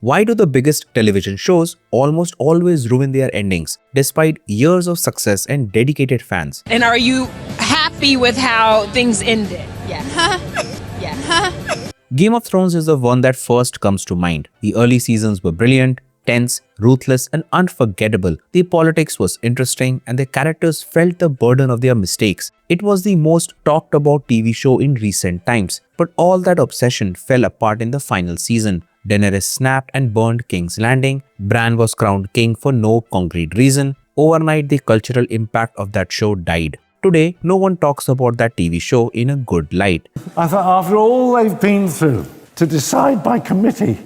Why do the biggest television shows almost always ruin their endings, despite years of success and dedicated fans? And are you happy with how things ended? Yeah. Yeah. Game of Thrones is the one that first comes to mind. The early seasons were brilliant, tense, ruthless, and unforgettable. The politics was interesting, and the characters felt the burden of their mistakes. It was the most talked about TV show in recent times, but all that obsession fell apart in the final season. Daenerys snapped and burned King's Landing. Bran was crowned king for no concrete reason. Overnight, the cultural impact of that show died. Today, no one talks about that TV show in a good light. I thought after all they've been through, to decide by committee.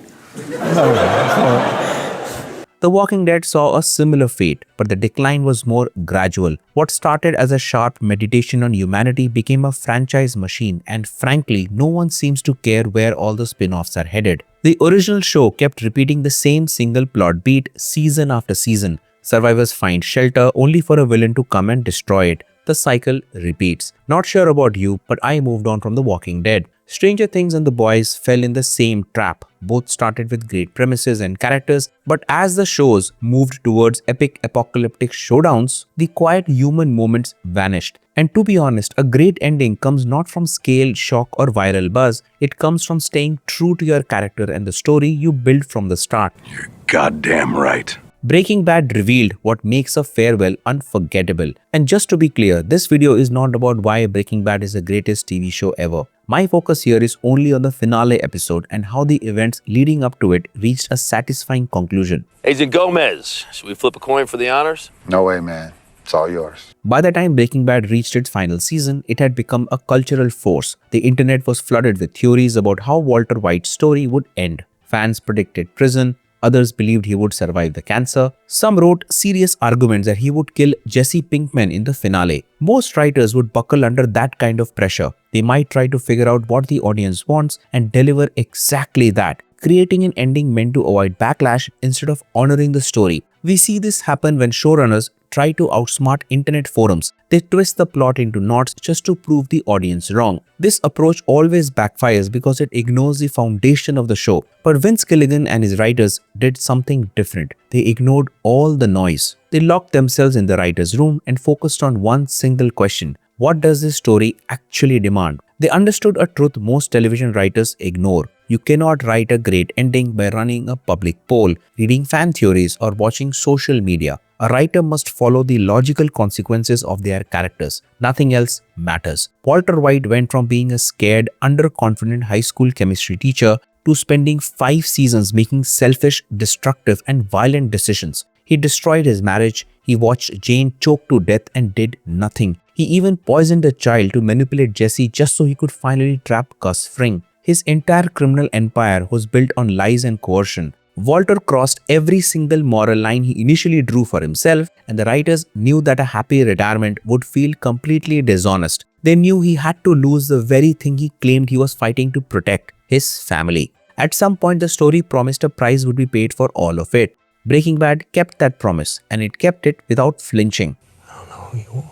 The Walking Dead saw a similar fate, but the decline was more gradual. What started as a sharp meditation on humanity became a franchise machine, and frankly, no one seems to care where all the spin-offs are headed. The original show kept repeating the same single plot beat season after season. Survivors find shelter only for a villain to come and destroy it. The cycle repeats. Not sure about you, but I moved on from The Walking Dead. Stranger Things and The Boys fell in the same trap. Both started with great premises and characters, but as the shows moved towards epic apocalyptic showdowns, the quiet human moments vanished. And to be honest, a great ending comes not from scale, shock, or viral buzz. It comes from staying true to your character and the story you built from the start. You're goddamn right. Breaking Bad revealed what makes a farewell unforgettable. And just to be clear, this video is not about why Breaking Bad is the greatest TV show ever. My focus here is only on the finale episode and how the events leading up to it reached a satisfying conclusion. Agent Gomez, should we flip a coin for the honors? No way, man. It's all yours. By the time Breaking Bad reached its final season, it had become a cultural force. The internet was flooded with theories about how Walter White's story would end. Fans predicted prison. Others believed he would survive the cancer. Some wrote serious arguments that he would kill Jesse Pinkman in the finale. Most writers would buckle under that kind of pressure. They might try to figure out what the audience wants and deliver exactly that, creating an ending meant to avoid backlash instead of honoring the story. We see this happen when showrunners try to outsmart internet forums. They twist the plot into knots just to prove the audience wrong. This approach always backfires because it ignores the foundation of the show. But Vince Gilligan and his writers did something different. They ignored all the noise. They locked themselves in the writer's room and focused on one single question. What does this story actually demand? They understood a truth most television writers ignore. You cannot write a great ending by running a public poll, reading fan theories, or watching social media. A writer must follow the logical consequences of their characters. Nothing else matters. Walter White went from being a scared, underconfident high school chemistry teacher to spending 5 seasons making selfish, destructive, and violent decisions. He destroyed his marriage. He watched Jane choke to death and did nothing. He even poisoned a child to manipulate Jesse just so he could finally trap Gus Fring. His entire criminal empire was built on lies and coercion. Walter crossed every single moral line he initially drew for himself, and the writers knew that a happy retirement would feel completely dishonest. They knew he had to lose the very thing he claimed he was fighting to protect, his family. At some point, the story promised a price would be paid for all of it. Breaking Bad kept that promise, and it kept it without flinching. I don't know who you are.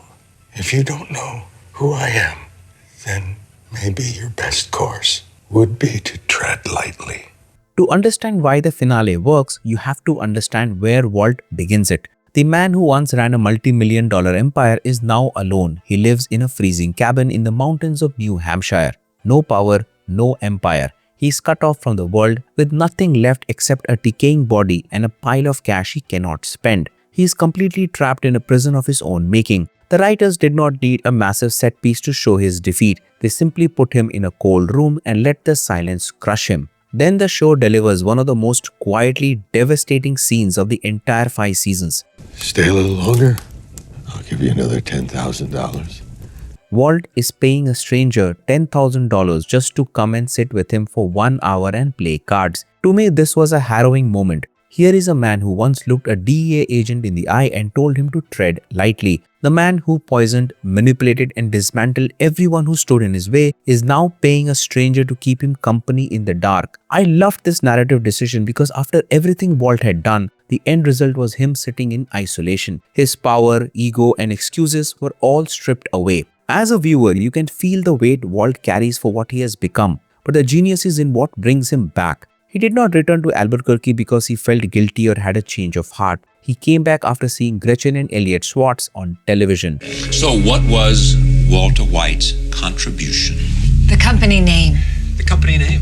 If you don't know who I am, then maybe your best course would be to tread lightly. To understand why the finale works, you have to understand where Walt begins it. The man who once ran a multi-million-dollar empire is now alone. He lives in a freezing cabin in the mountains of New Hampshire. No power, no empire. He's cut off from the world with nothing left except a decaying body and a pile of cash he cannot spend. He is completely trapped in a prison of his own making. The writers did not need a massive set piece to show his defeat. They simply put him in a cold room and let the silence crush him. Then the show delivers one of the most quietly devastating scenes of the entire 5 seasons. Stay a little longer. I'll give you another $10,000. Walt is paying a stranger $10,000 just to come and sit with him for 1 hour and play cards. To me, this was a harrowing moment. Here is a man who once looked a DEA agent in the eye and told him to tread lightly. The man who poisoned, manipulated, and dismantled everyone who stood in his way is now paying a stranger to keep him company in the dark. I loved this narrative decision because after everything Walt had done, the end result was him sitting in isolation. His power, ego, and excuses were all stripped away. As a viewer, you can feel the weight Walt carries for what he has become, but the genius is in what brings him back. He did not return to Albuquerque because he felt guilty or had a change of heart. He came back after seeing Gretchen and Elliot Schwartz on television. So what was Walter White's contribution? The company name. The company name.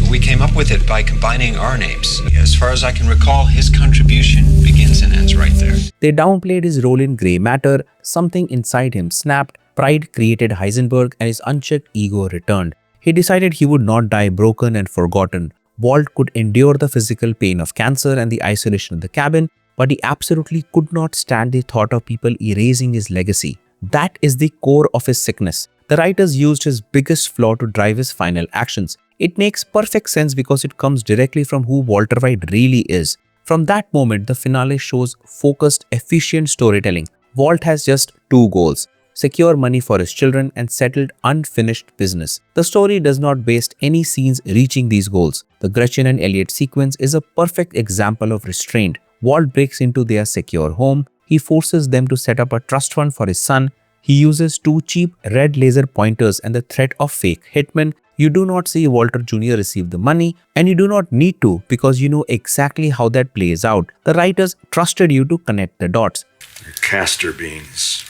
We came up with it by combining our names. As far as I can recall, his contribution begins and ends right there. They downplayed his role in Grey Matter. Something inside him snapped. Pride created Heisenberg and his unchecked ego returned. He decided he would not die broken and forgotten. Walt could endure the physical pain of cancer and the isolation of the cabin, but he absolutely could not stand the thought of people erasing his legacy. That is the core of his sickness. The writers used his biggest flaw to drive his final actions. It makes perfect sense because it comes directly from who Walter White really is. From that moment, the finale shows focused, efficient storytelling. Walt has just two goals: secure money for his children and settled unfinished business. The story does not waste any scenes reaching these goals. The Gretchen and Elliot sequence is a perfect example of restraint. Walt breaks into their secure home. He forces them to set up a trust fund for his son. He uses two cheap red laser pointers and the threat of fake hitmen. You do not see Walter Jr. receive the money, and you do not need to because you know exactly how that plays out. The writers trusted you to connect the dots. They're castor beans.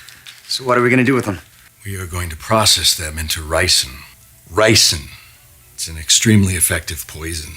So what are we going to do with them? We are going to process them into ricin. Ricin. It's an extremely effective poison.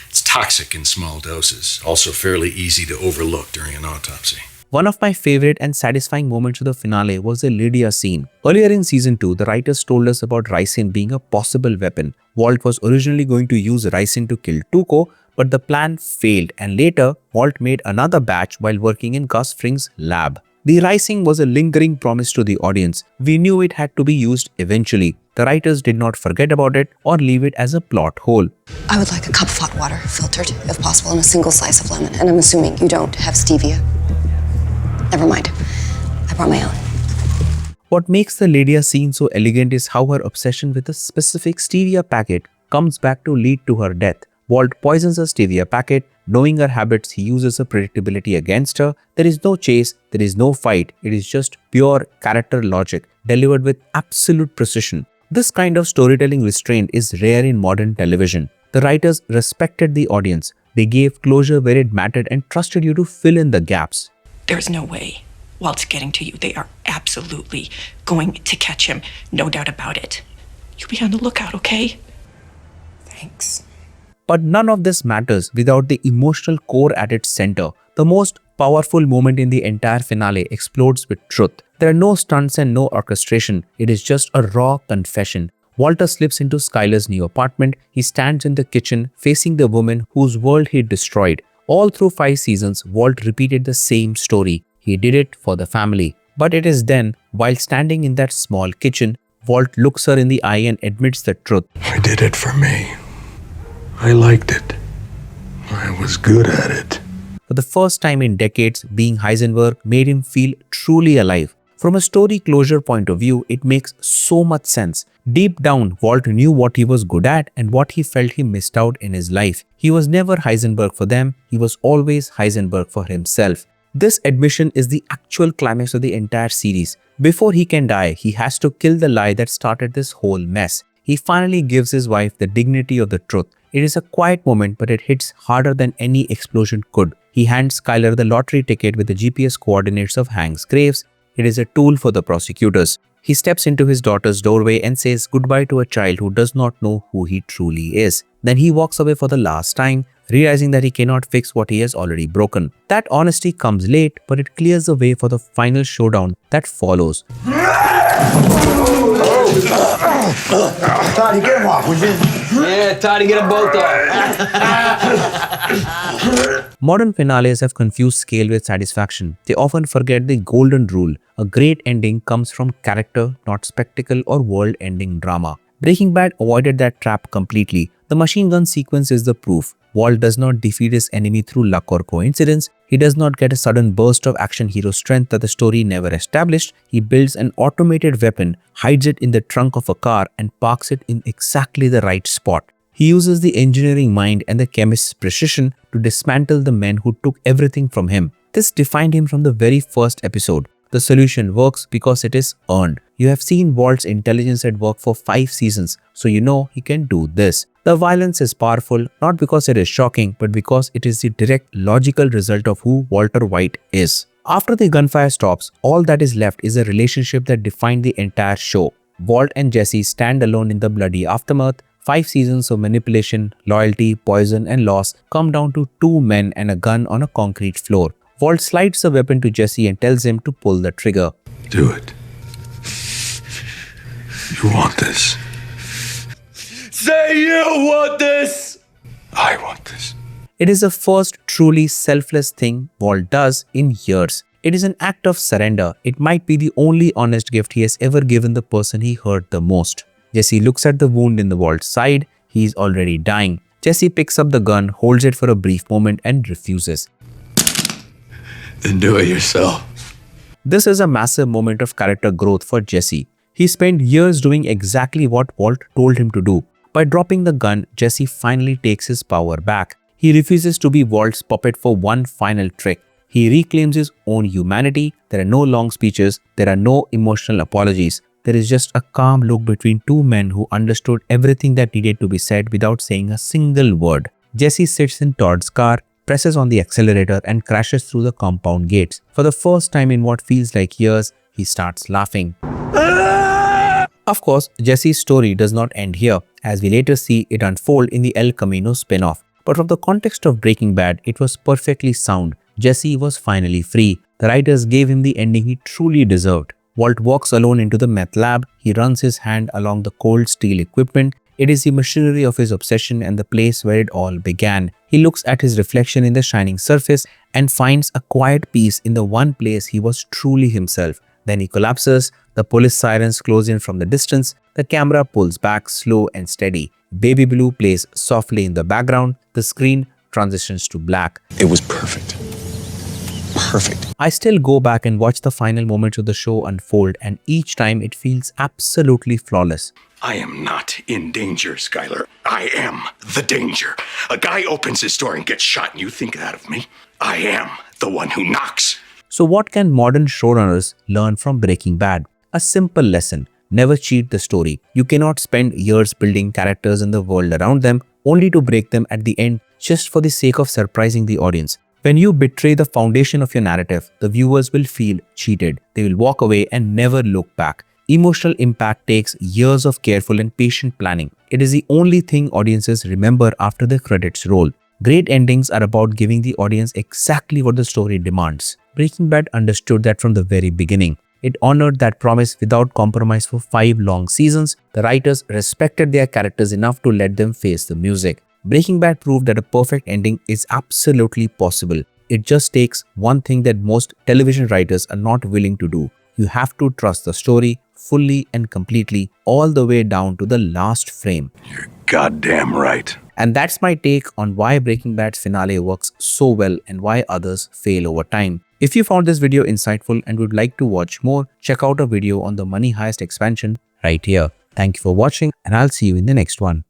It's toxic in small doses, also fairly easy to overlook during an autopsy. One of my favorite and satisfying moments of the finale was the Lydia scene. Earlier in season 2, the writers told us about ricin being a possible weapon. Walt was originally going to use ricin to kill Tuco, but the plan failed, and later, Walt made another batch while working in Gus Fring's lab. The ricin was a lingering promise to the audience. We knew it had to be used eventually. The writers did not forget about it or leave it as a plot hole. I would like a cup of hot water, filtered, if possible, and a single slice of lemon. And I'm assuming you don't have stevia. Never mind. I brought my own. What makes the Lydia scene so elegant is how her obsession with a specific stevia packet comes back to lead to her death. Walt poisons a stevia packet. Knowing her habits, he uses her predictability against her. There is no chase, there is no fight. It is just pure character logic delivered with absolute precision. This kind of storytelling restraint is rare in modern television. The writers respected the audience. They gave closure where it mattered and trusted you to fill in the gaps. There's no way Walt's getting to you. They are absolutely going to catch him. No doubt about it. You be on the lookout, okay? Thanks. But none of this matters without the emotional core at its center. The most powerful moment in the entire finale explodes with truth. There are no stunts and no orchestration. It is just a raw confession. Walter slips into Skyler's new apartment. He stands in the kitchen facing the woman whose world he destroyed. All through 5 seasons, Walt repeated the same story. He did it for the family. But it is then, while standing in that small kitchen, Walt looks her in the eye and admits the truth. I did it for me. I liked it. I was good at it. For the first time in decades, being Heisenberg made him feel truly alive. From a story closure point of view, it makes so much sense. Deep down, Walt knew what he was good at and what he felt he missed out in his life. He was never Heisenberg for them, he was always Heisenberg for himself. This admission is the actual climax of the entire series. Before he can die, he has to kill the lie that started this whole mess. He finally gives his wife the dignity of the truth. It is a quiet moment, but it hits harder than any explosion could. He hands Skyler the lottery ticket with the GPS coordinates of Hank's graves. It is a tool for the prosecutors. He steps into his daughter's doorway and says goodbye to a child who does not know who he truly is. Then he walks away for the last time, realizing that he cannot fix what he has already broken. That honesty comes late, but it clears the way for the final showdown that follows. Toddy, get him off, would you? Yeah, Toddy, get them both off. Modern finales have confused scale with satisfaction. They often forget the golden rule. A great ending comes from character, not spectacle or world-ending drama. Breaking Bad avoided that trap completely. The machine gun sequence is the proof. Walt does not defeat his enemy through luck or coincidence. He does not get a sudden burst of action hero strength that the story never established. He builds an automated weapon, hides it in the trunk of a car, and parks it in exactly the right spot. He uses the engineering mind and the chemist's precision to dismantle the men who took everything from him. This defined him from the very first episode. The solution works because it is earned. You have seen Walt's intelligence at work for 5 seasons, so you know he can do this. The violence is powerful not because it is shocking, but because it is the direct logical result of who Walter White is. After the gunfire stops, all that is left is a relationship that defined the entire show. Walt and Jesse stand alone in the bloody aftermath. 5 seasons of manipulation, loyalty, poison, and loss come down to 2 men and a gun on a concrete floor. Walt slides the weapon to Jesse and tells him to pull the trigger. Do it. You want this. Say you want this! I want this. It is the first truly selfless thing Walt does in years. It is an act of surrender. It might be the only honest gift he has ever given the person he hurt the most. Jesse looks at the wound in the Walt's side. He is already dying. Jesse picks up the gun, holds it for a brief moment and refuses. Then do it yourself. This is a massive moment of character growth for Jesse. He spent years doing exactly what Walt told him to do. By dropping the gun, Jesse finally takes his power back. He refuses to be Walt's puppet for one final trick. He reclaims his own humanity. There are no long speeches. There are no emotional apologies. There is just a calm look between 2 men who understood everything that needed to be said without saying a single word. Jesse sits in Todd's car, presses on the accelerator and crashes through the compound gates. For the first time in what feels like years, he starts laughing. Of course, Jesse's story does not end here, as we later see it unfold in the El Camino spin-off. But from the context of Breaking Bad, it was perfectly sound. Jesse was finally free. The writers gave him the ending he truly deserved. Walt walks alone into the meth lab. He runs his hand along the cold steel equipment. It is the machinery of his obsession and the place where it all began. He looks at his reflection in the shining surface and finds a quiet peace in the one place he was truly himself. Then he collapses. The police sirens close in from the distance. The camera pulls back slow and steady. Baby Blue plays softly in the background. The screen transitions to black. It was perfect. Perfect. I still go back and watch the final moments of the show unfold, and each time it feels absolutely flawless. I am not in danger, Skyler. I am the danger. A guy opens his door and gets shot and you think that of me? I am the one who knocks. So what can modern showrunners learn from Breaking Bad? A simple lesson. Never cheat the story. You cannot spend years building characters in the world around them only to break them at the end just for the sake of surprising the audience. When you betray the foundation of your narrative, the viewers will feel cheated. They will walk away and never look back. Emotional impact takes years of careful and patient planning. It is the only thing audiences remember after the credits roll. Great endings are about giving the audience exactly what the story demands. Breaking Bad understood that from the very beginning. It honored that promise without compromise for 5 long seasons. The writers respected their characters enough to let them face the music. Breaking Bad proved that a perfect ending is absolutely possible. It just takes one thing that most television writers are not willing to do. You have to trust the story fully and completely, all the way down to the last frame. You're goddamn right. And that's my take on why Breaking Bad's finale works so well and why others fail over time. If you found this video insightful and would like to watch more, check out a video on the Money Heist expansion right here. Thank you for watching and I'll see you in the next one.